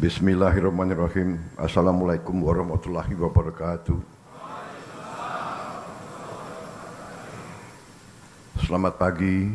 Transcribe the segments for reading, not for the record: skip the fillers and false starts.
Bismillahirrahmanirrahim. Assalamualaikum warahmatullahi wabarakatuh. Selamat pagi,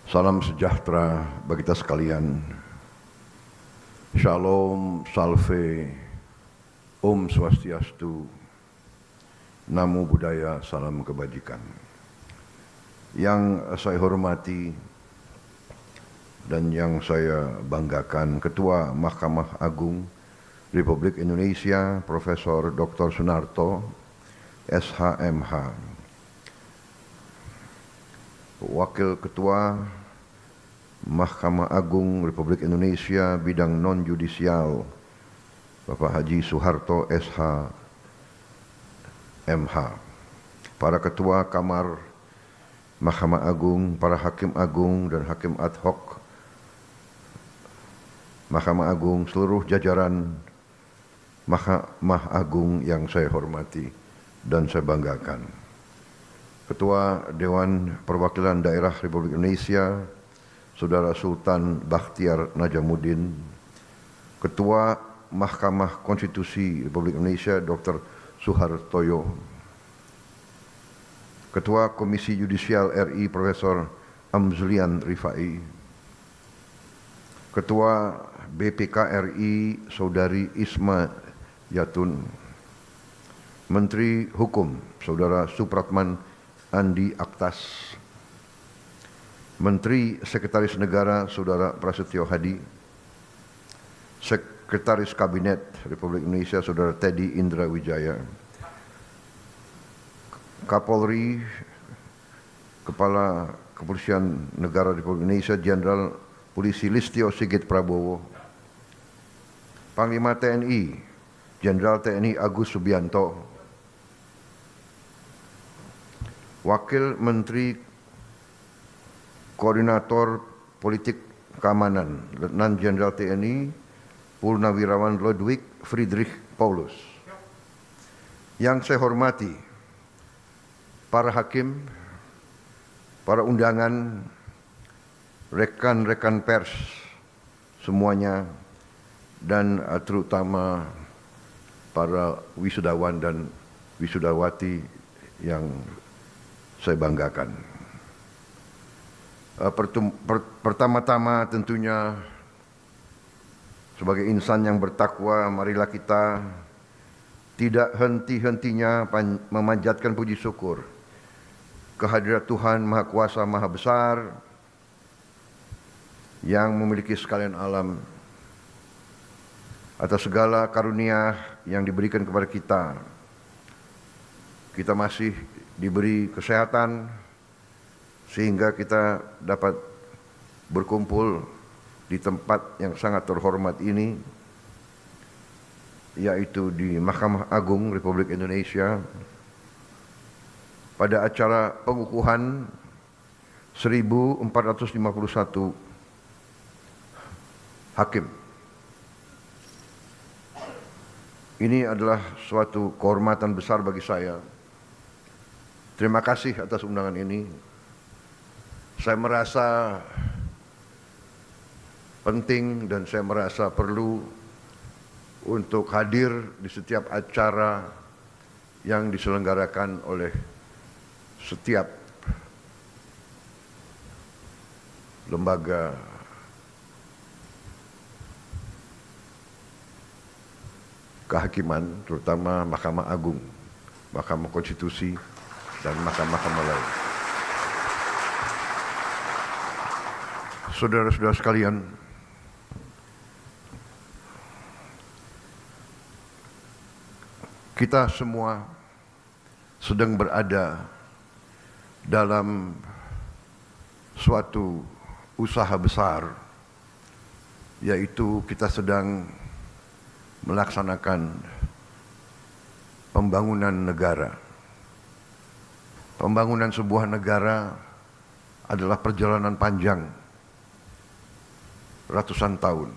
salam sejahtera bagi kita sekalian. Shalom, salve, Om Swastiastu, Namo Buddhaya, salam kebajikan. Yang saya hormati dan yang saya banggakan, Ketua Mahkamah Agung Republik Indonesia, Profesor Dr. Sunarto, SHMH. Wakil Ketua Mahkamah Agung Republik Indonesia bidang non-judisial, Bapak Haji Soeharto SHMH. Para Ketua Kamar Mahkamah Agung, para Hakim Agung dan Hakim Ad Hoc Mahkamah Agung, seluruh jajaran Mahkamah Agung yang saya hormati dan saya banggakan. Ketua Dewan Perwakilan Daerah Republik Indonesia, Saudara Sultan Bakhtiar Najamuddin, Ketua Mahkamah Konstitusi Republik Indonesia, Dr. Suhartoyo, Ketua Komisi Yudisial RI, Profesor Amzulian Rifai, Ketua BPK RI, Saudari Isma Yatun, Menteri Hukum, Saudara Supratman Andi Aktas, Menteri Sekretaris Negara, Saudara Prasetyo Hadi, Sekretaris Kabinet Republik Indonesia, Saudara Teddy Indra Wijaya, Kapolri, Kepala Kepolisian Negara Republik Indonesia, Jenderal Polisi Listio Sigit Prabowo, Panglima TNI, Jenderal TNI Agus Subianto, Wakil Menteri Koordinator Politik Keamanan, Letnan Jenderal TNI Purnawirawan Ludwig Friedrich Paulus. Yang saya hormati, para hakim, para undangan, rekan-rekan pers semuanya, dan terutama para wisudawan dan wisudawati yang saya banggakan. Pertama-tama tentunya sebagai insan yang bertakwa, marilah kita tidak henti-hentinya memanjatkan puji syukur kehadirat Tuhan Maha Kuasa Maha Besar yang memiliki sekalian alam, atas segala karunia yang diberikan kepada kita. Kita masih diberi kesehatan sehingga kita dapat berkumpul di tempat yang sangat terhormat ini, yaitu di Mahkamah Agung Republik Indonesia, pada acara pengukuhan 1451 hakim. Ini adalah suatu kehormatan besar bagi saya. Terima kasih atas undangan ini. Saya merasa penting dan saya merasa perlu untuk hadir di setiap acara yang diselenggarakan oleh setiap lembaga kehakiman, terutama Mahkamah Agung, Mahkamah Konstitusi, dan mahkamah-mahkamah lain. Saudara-saudara sekalian, kita semua sedang berada dalam suatu usaha besar, yaitu kita sedang melaksanakan pembangunan negara. Pembangunan sebuah negara adalah perjalanan panjang, ratusan tahun.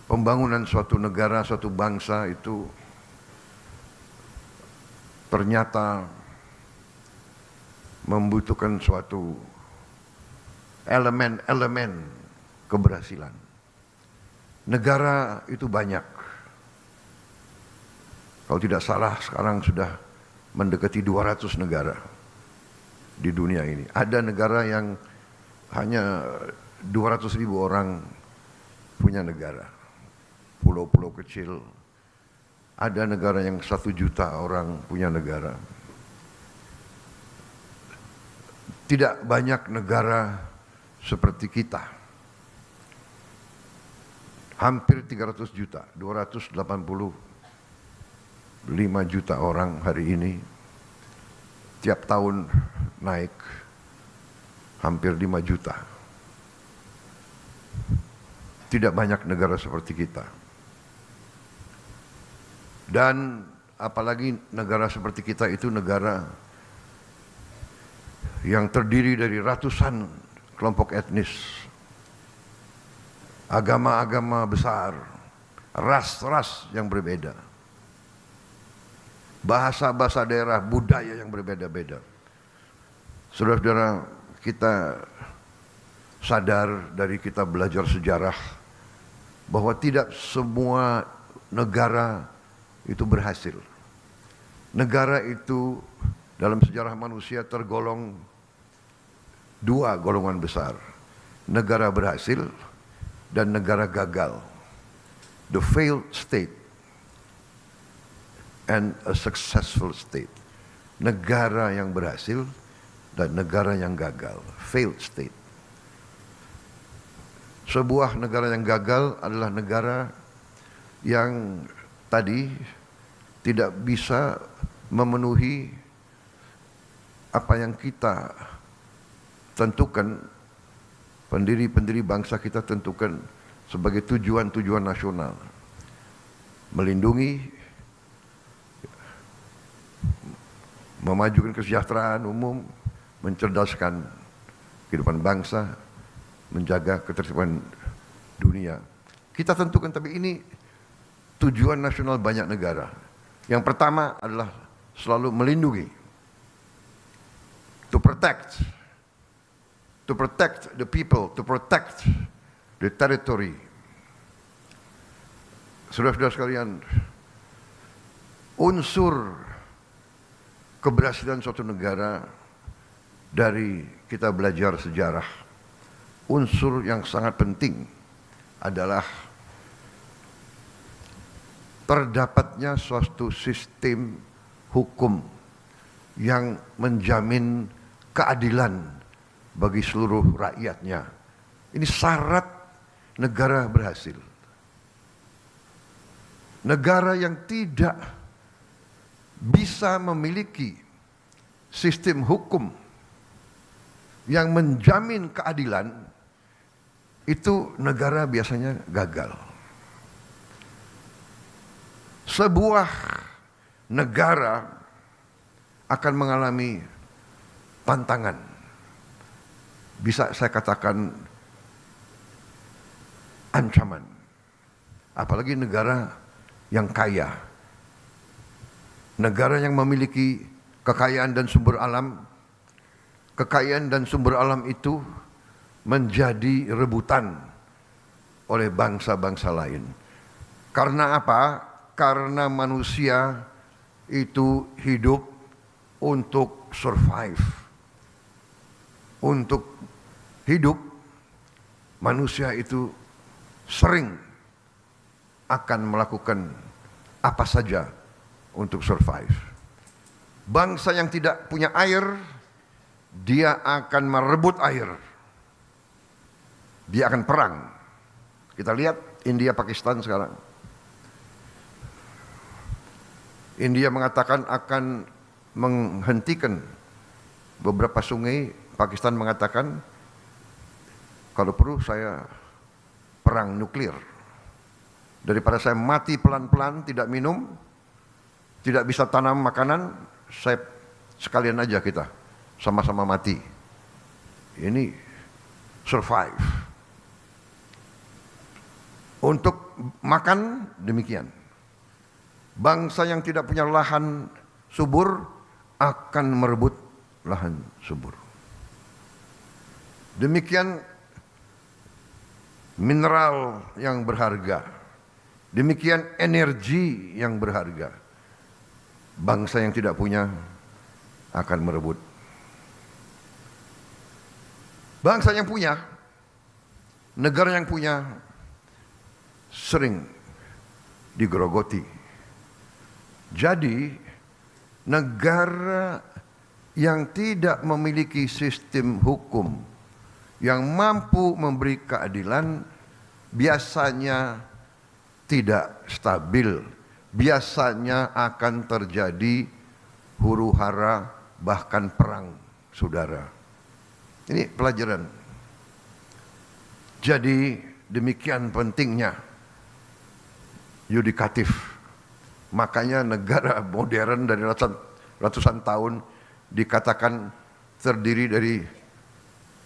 Pembangunan suatu negara, suatu bangsa itu ternyata membutuhkan suatu elemen-elemen keberhasilan. Negara itu banyak. Kalau tidak salah sekarang sudah mendekati 200 negara di dunia ini. Ada negara yang hanya 200.000 orang punya negara. Pulau-pulau kecil. Ada negara yang 1 juta orang punya negara. Tidak banyak negara seperti kita. Hampir 300 juta, 285 juta orang hari ini. Tiap tahun naik hampir 5 juta. Tidak banyak negara seperti kita. Dan apalagi negara seperti kita itu negara yang terdiri dari ratusan kelompok etnis, agama-agama besar, ras-ras yang berbeda, bahasa-bahasa daerah, budaya yang berbeda-beda. Saudara-saudara, kita sadar dari kita belajar sejarah bahwa tidak semua negara itu berhasil. Negara itu dalam sejarah manusia tergolong 2 golongan besar. Negara berhasil dan negara gagal. The failed state and a successful state. Negara yang berhasil dan negara yang gagal. Failed state. Sebuah negara yang gagal adalah negara yang tadi tidak bisa memenuhi apa yang kita tentukan, pendiri-pendiri bangsa kita tentukan sebagai tujuan-tujuan nasional. Melindungi, memajukan kesejahteraan umum, mencerdaskan kehidupan bangsa, menjaga ketertiban dunia. Kita tentukan, tapi ini tujuan nasional banyak negara. Yang pertama adalah selalu melindungi, to protect the people, to protect the territory. Saudara-saudara sekalian, unsur keberhasilan suatu negara dari kita belajar sejarah, unsur yang sangat penting adalah terdapatnya suatu sistem hukum yang menjamin keadilan bagi seluruh rakyatnya. Ini syarat negara berhasil. Negara yang tidak bisa memiliki sistem hukum yang menjamin keadilan, itu negara biasanya gagal. Sebuah negara akan mengalami tantangan, bisa saya katakan ancaman, apalagi negara yang kaya, negara yang memiliki kekayaan dan sumber alam. Kekayaan dan sumber alam itu menjadi rebutan oleh bangsa-bangsa lain. Karena apa? Karena manusia itu hidup untuk survive. Untuk hidup, manusia itu sering akan melakukan apa saja untuk survive. Bangsa yang tidak punya air, dia akan merebut air. Dia akan perang. Kita lihat India Pakistan sekarang. India mengatakan akan menghentikan beberapa sungai. Pakistan mengatakan kalau perlu saya perang nuklir. Daripada saya mati pelan-pelan, tidak minum, tidak bisa tanam makanan, saya sekalian aja kita sama-sama mati. Ini survive. Untuk makan demikian. Bangsa yang tidak punya lahan subur akan merebut lahan subur. Demikian mineral yang berharga, demikian energi yang berharga. Bangsa yang tidak punya akan merebut. Bangsa yang punya, negara yang punya sering digerogoti. Jadi negara yang tidak memiliki sistem hukum yang mampu memberi keadilan biasanya tidak stabil, biasanya akan terjadi huru-hara bahkan perang, saudara. Ini pelajaran. Jadi demikian pentingnya yudikatif. Makanya negara modern dari ratusan tahun dikatakan terdiri dari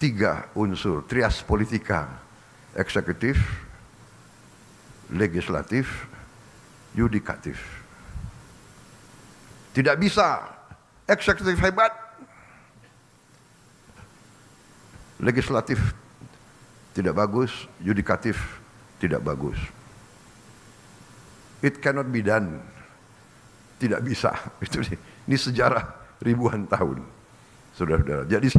3 unsur, trias politika, eksekutif, legislatif, yudikatif. Tidak bisa eksekutif hebat, legislatif tidak bagus, yudikatif tidak bagus. It cannot be done. Tidak bisa. Ini sejarah ribuan tahun, saudara-saudara. Jadi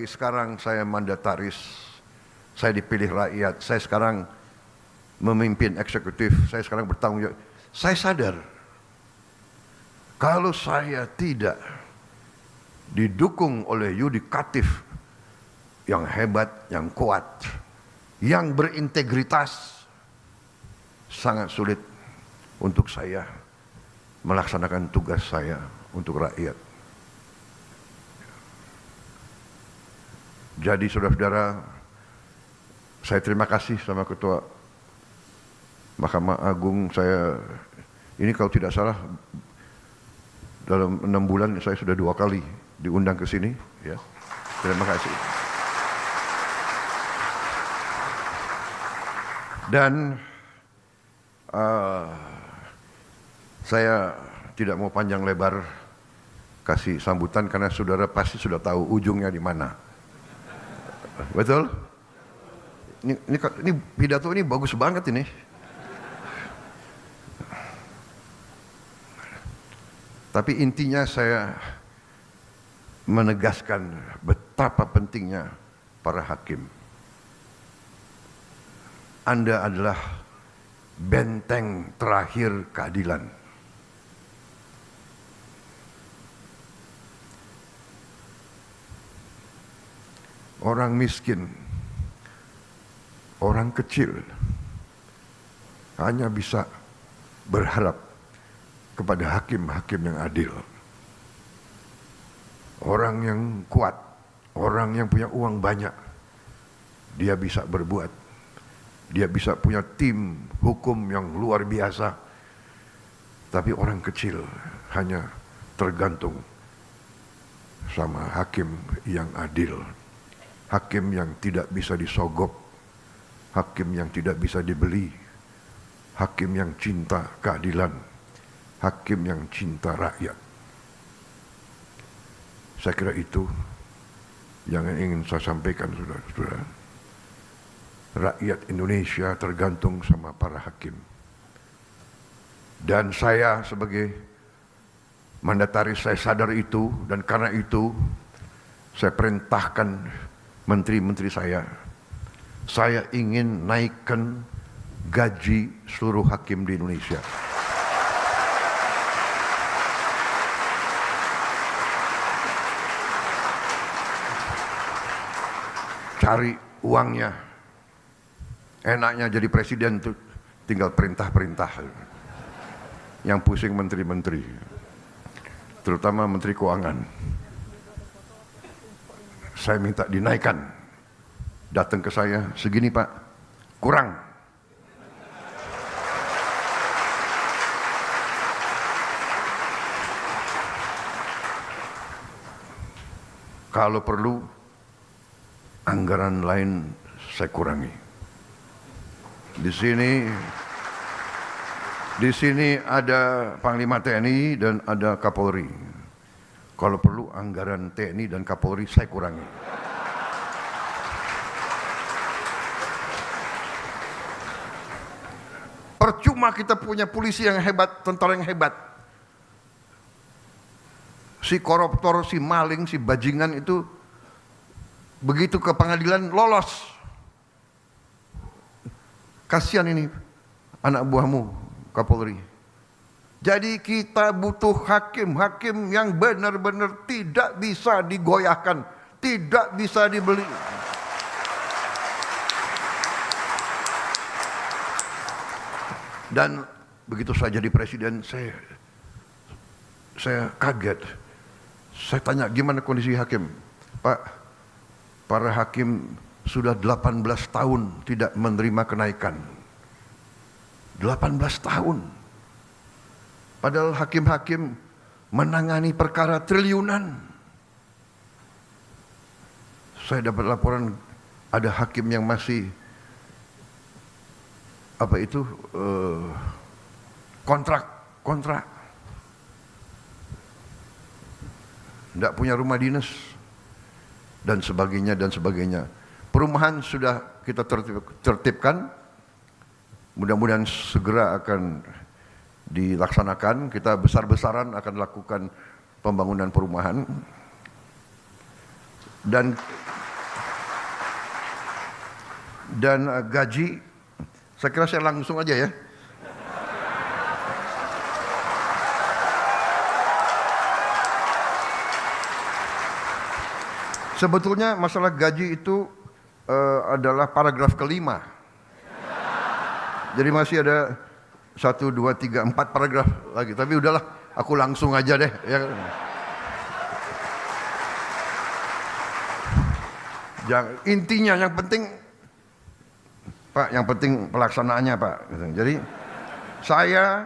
sekarang saya mandataris, saya dipilih rakyat, saya sekarang memimpin eksekutif, saya sekarang bertanggung jawab. Saya sadar, kalau saya tidak didukung oleh yudikatif yang hebat, yang kuat, yang berintegritas, sangat sulit untuk saya melaksanakan tugas saya untuk rakyat. Jadi saudara-saudara, saya terima kasih sama Ketua Mahkamah Agung. Ini kalau tidak salah dalam 6 bulan saya sudah 2 kali diundang ke sini. Ya, terima kasih. Dan saya tidak mau panjang lebar kasih sambutan karena saudara pasti sudah tahu ujungnya di mana. Betul? Ini pidato ini bagus banget ini. Tapi intinya saya menegaskan betapa pentingnya para hakim. Anda adalah benteng terakhir keadilan. Orang miskin, orang kecil hanya bisa berharap kepada hakim-hakim yang adil. Orang yang kuat, orang yang punya uang banyak, dia bisa berbuat. Dia bisa punya tim hukum yang luar biasa. Tapi orang kecil hanya tergantung sama hakim yang adil. Hakim yang tidak bisa disogok, hakim yang tidak bisa dibeli, hakim yang cinta keadilan, hakim yang cinta rakyat. Saya kira itu yang ingin saya sampaikan, saudara-saudara. Rakyat Indonesia tergantung sama para hakim. Dan saya sebagai mandataris, saya sadar itu, dan karena itu saya perintahkan menteri-menteri saya ingin naikkan gaji seluruh hakim di Indonesia. Cari uangnya. Enaknya jadi presiden tuh tinggal perintah-perintah. Yang pusing menteri-menteri, terutama menteri keuangan. Saya minta dinaikkan. Datang ke saya, segini Pak, kurang. Kalau perlu, anggaran lain saya kurangi. Di sini ada Panglima TNI dan ada Kapolri. Kalau perlu anggaran TNI dan Kapolri saya kurangi. Percuma kita punya polisi yang hebat, tentara yang hebat. Si koruptor, si maling, si bajingan itu begitu ke pengadilan lolos. Kasihan ini anak buahmu, Kapolri. Jadi kita butuh hakim-hakim yang benar-benar tidak bisa digoyahkan, tidak bisa dibeli. Dan begitu saya jadi presiden, saya kaget. Saya tanya, gimana kondisi hakim? Pak, para hakim sudah 18 tahun tidak menerima kenaikan. 18 tahun. Padahal hakim-hakim menangani perkara triliunan. Saya dapat laporan ada hakim yang masih kontrak. Tidak punya rumah dinas dan sebagainya. Perumahan sudah kita tertibkan, mudah-mudahan segera akan dilaksanakan. Kita besar-besaran akan lakukan pembangunan perumahan dan gaji. Saya kira saya langsung aja ya. Sebetulnya masalah gaji itu adalah paragraf kelima. Jadi masih ada 1, 2, 3, 4 paragraf lagi. Tapi udahlah, aku langsung aja deh. Ya. Intinya yang penting, Pak, yang penting pelaksanaannya, Pak. Jadi saya,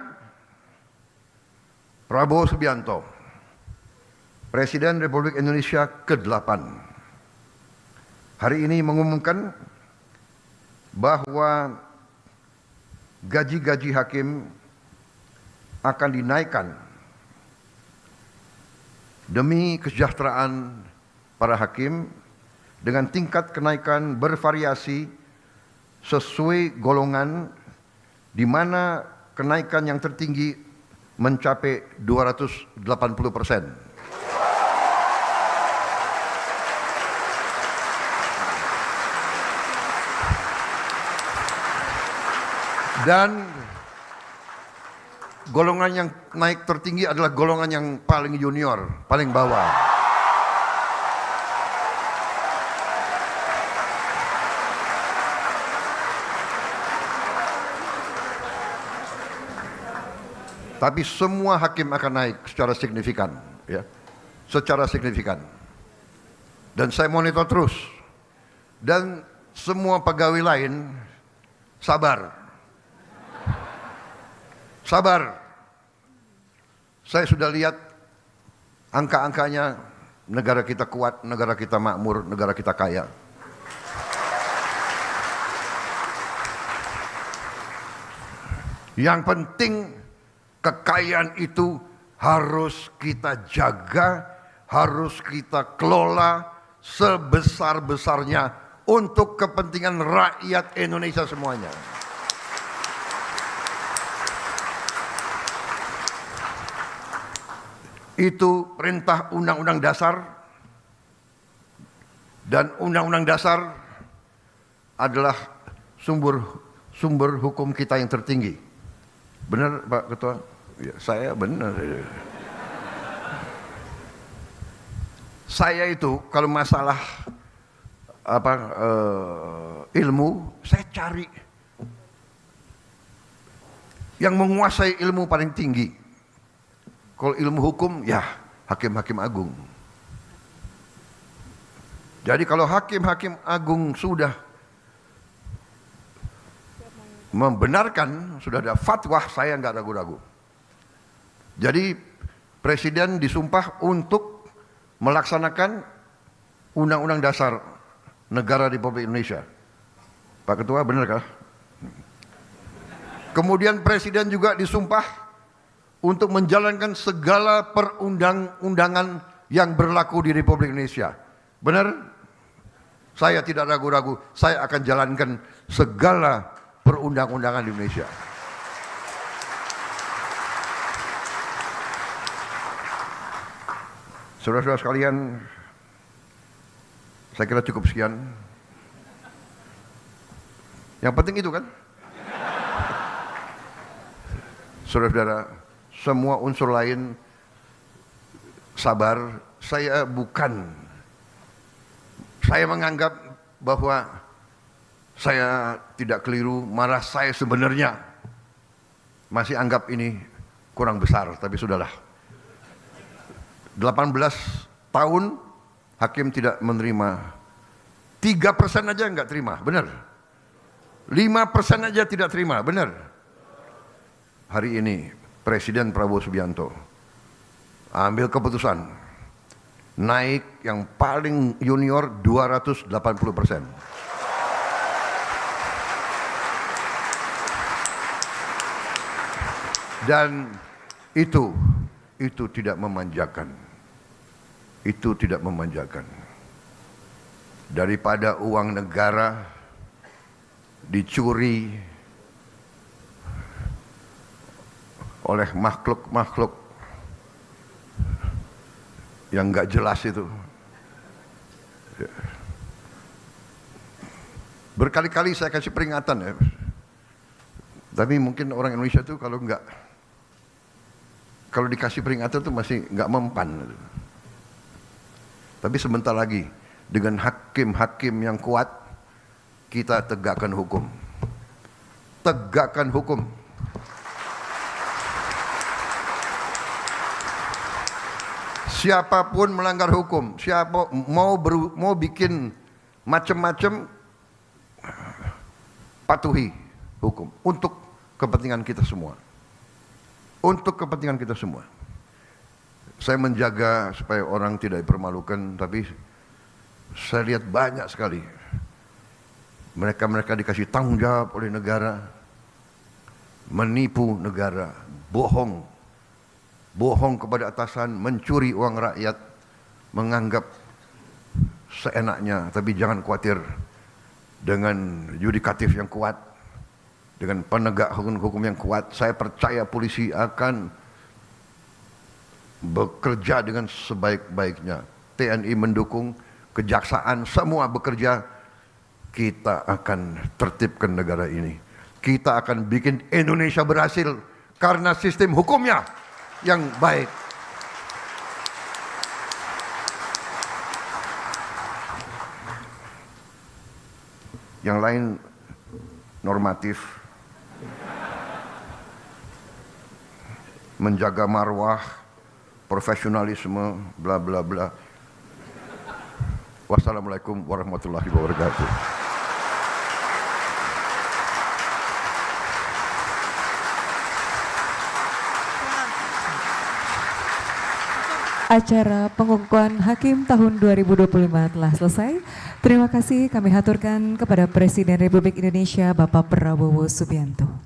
Prabowo Subianto, Presiden Republik Indonesia ke-8, hari ini mengumumkan bahwa gaji-gaji hakim akan dinaikkan demi kesejahteraan para hakim dengan tingkat kenaikan bervariasi sesuai golongan, di mana kenaikan yang tertinggi mencapai 280%. Dan golongan yang naik tertinggi adalah golongan yang paling junior, paling bawah. Tapi semua hakim akan naik secara signifikan, ya, secara signifikan. Dan saya monitor terus. Dan semua pegawai lain sabar. Sabar. Saya sudah lihat angka-angkanya, negara kita kuat, negara kita makmur, negara kita kaya. Yang penting kekayaan itu harus kita jaga, harus kita kelola sebesar-besarnya untuk kepentingan rakyat Indonesia semuanya. Itu perintah Undang-Undang Dasar, dan Undang-Undang Dasar adalah sumber hukum kita yang tertinggi. Benar, Pak Ketua? Ya, saya benar. Saya itu kalau masalah ilmu, saya cari yang menguasai ilmu paling tinggi. Kalau ilmu hukum, ya hakim-hakim agung. Jadi kalau hakim-hakim agung sudah membenarkan, sudah ada fatwa, saya nggak ragu-ragu. Jadi Presiden disumpah untuk melaksanakan Undang-Undang Dasar Negara Republik Indonesia. Pak Ketua, benarkah? Kemudian Presiden juga disumpah untuk menjalankan segala perundang-undangan yang berlaku di Republik Indonesia. Benar? Saya tidak ragu-ragu, saya akan jalankan segala perundang-undangan di Indonesia. Saudara-saudara sekalian, saya kira cukup sekian. Yang penting itu kan. Saudara-saudara, semua unsur lain sabar. Saya menganggap bahwa saya tidak keliru, malah saya sebenarnya masih anggap ini kurang besar, tapi sudahlah. 18 tahun hakim tidak menerima, 3% aja nggak terima, benar. 5% aja tidak terima, benar. Hari ini Presiden Prabowo Subianto ambil keputusan naik yang paling junior 280%. Dan itu tidak memanjakan. Itu tidak memanjakan. Daripada uang negara dicuri oleh makhluk-makhluk yang nggak jelas itu. Berkali-kali saya kasih peringatan ya. Tapi mungkin orang Indonesia itu kalau dikasih peringatan itu masih nggak mempan. Tapi sebentar lagi dengan hakim-hakim yang kuat kita tegakkan hukum. Tegakkan hukum. Siapapun melanggar hukum, siapa mau bikin macam-macam, patuhi hukum untuk kepentingan kita semua. Untuk kepentingan kita semua. Saya menjaga supaya orang tidak dipermalukan, tapi saya lihat banyak sekali mereka dikasih tanggung jawab oleh negara, menipu negara, bohong kepada atasan, mencuri uang rakyat, menganggap seenaknya. Tapi jangan khawatir, dengan yudikatif yang kuat, dengan penegak hukum yang kuat, saya percaya polisi akan bekerja dengan sebaik-baiknya. TNI mendukung, kejaksaan semua bekerja. Kita akan tertibkan negara ini. Kita akan bikin Indonesia berhasil karena sistem hukumnya yang baik. Yang lain normatif, menjaga marwah, profesionalisme, bla bla bla. Wassalamualaikum warahmatullahi wabarakatuh. Acara pengukuhan hakim tahun 2025 telah selesai. Terima kasih kami haturkan kepada Presiden Republik Indonesia Bapak Prabowo Subianto.